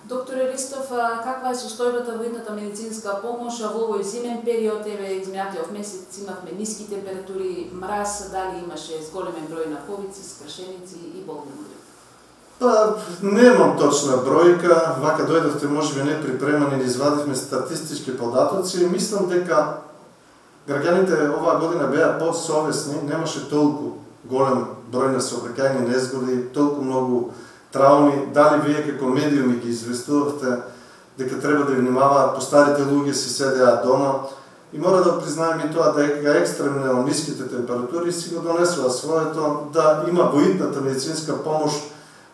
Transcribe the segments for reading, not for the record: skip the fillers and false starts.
Докторе Ристов, каква е состојбата во идната медицинска помош во овој зимен период? Еве, изминатиот месец имавме ниски температури, мраз, дали имаше зголемен број на ковици, скршеници и болни луѓе? Па, немам точна бројка, вака дојдовте можеби неприпремани, извадивме статистички податоци. Мислам дека граѓаните оваа година беа посовесни, немаше толку голем број на сообраќајни незгоди, толку многу трауми. Дали вие како медиуми ги известувавте дека треба да внимаваат, постарите луѓе си седеа дома. И мора да признаем и тоа дека екстремно ниските температури си го донесува своето, да има во идната медицинска помош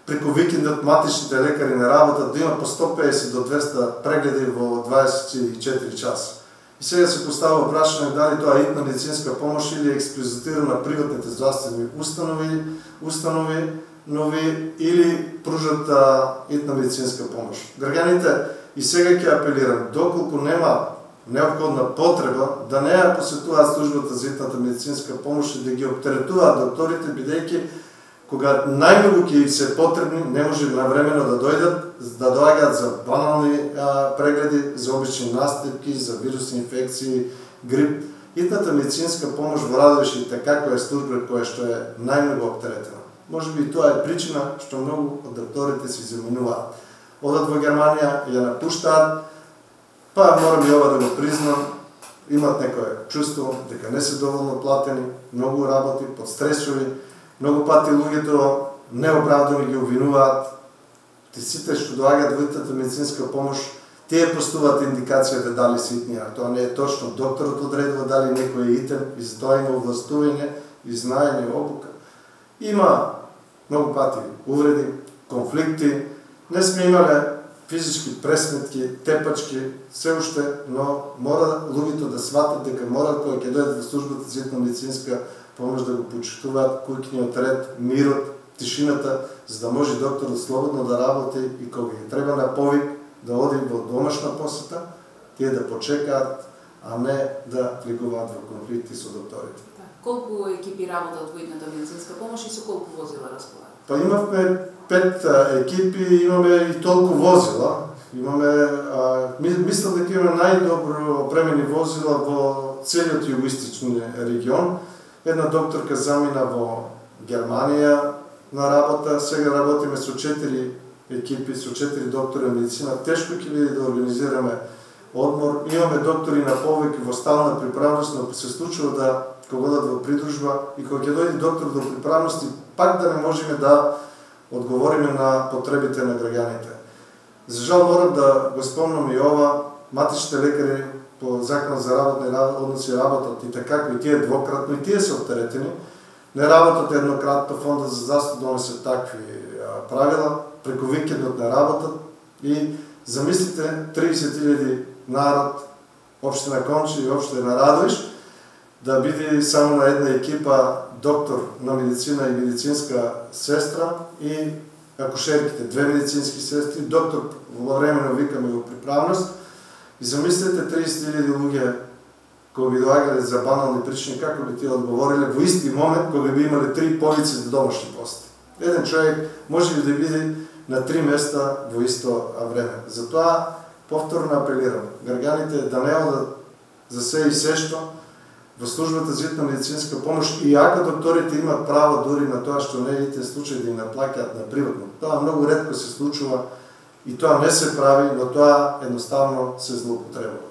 преку викендот матичните лекари на работа, да има по 150 до 200 прегледи во 24 часа. И сега се поставува прашање дали тоа е идна медицинска помош или е експлозитирана на приватните здравствени установи, нови или пружат идна медицинска помош. Граѓаните и сега ќе апелирам, доколку нема неопходна потреба, да не ја посетуваат службата за идната медицинска помош и да ги оптеретуваат докторите, бидејќи кога најмногу ќе се потребни, не може навремено да доаѓаат за банални прегледи, за обични настипки, за вирусни инфекции, грип. Идната медицинска помош во Радовиш и така која е служба која што е најмногу оптеретена. Може би и тоа е причина што многу од докторите се заменуваат. Одат во Германија, ја напуштаат, па морам и ова да го признам, имат некое чувство дека не се доволно платени, многу работи, под стресови, многу пати луѓето неоправдано ги обвинуваат. Сите што доаѓаат во идната медицинска помош, тие постуваат индикацијата дали се итни, а тоа не е точно. Докторот одредува дали некој е итен и за тоа има овластување и знаење и обука. Има многу пати увреди, конфликти, не сме имале физички пресметки, тепачки, се уште, но мора луѓето да сватат дека мора кога ќе дојдат во службата за идна медицинска помош да го почитуваат куќниот ред, мирот, тишината, за да може докторот слободно да работи и кога ги треба на повик да оди во домашна посета, тие да почекаат, а не да влегуваат во конфликти со докторите. Колку екипи работат во идната медицинска помош и со колку возила располагаат? Па имавме 5 екипи, имаме и толку возила. Имаме, мислам дека имаме најдобро опремени возила во целиот југоистични регион. Една докторка замина во Германија на работа, сега работиме со 4 екипи, со 4 доктори на медицина. Тешко ќе биде да организираме одмор. Имаме доктори на повеќе во стална приправност, но се случува да кога одат во придружба и кога ќе дојде доктор до приправности, пак да не можеме да одговориме на потребите на граѓаните. За жал морам да го спомнам и ова, матичните лекари по Закон за работни односи работат и така, и тие двократно, и тие се оптеретени, не работат еднократно, фондот за здравство донесе такви правила, преку викендот не работат и замислите 30.000 народ, општина Кончи и општина Радовиш, да биде само на една екипа доктор на медицина и медицинска сестра и акушерките, 2 медицински сестри, доктор во времено викаме во приправност. И замислете 30.000 луѓе кога би доаѓале за банални причини, како би тие одговориле во исти момент кога би имале 3 повици за домашни посети. Еден човек може би да биде на 3 места во исто време. Затоа повторно апелирам граѓаните да не одат за се и сешто во службата за идна медицинска помош, и ако докторите имат право дури на тоа што не е итен случај да им наплаќаат на приватно. Тоа многу ретко се случува и тоа не се прави, но тоа едноставно се злоупотребува.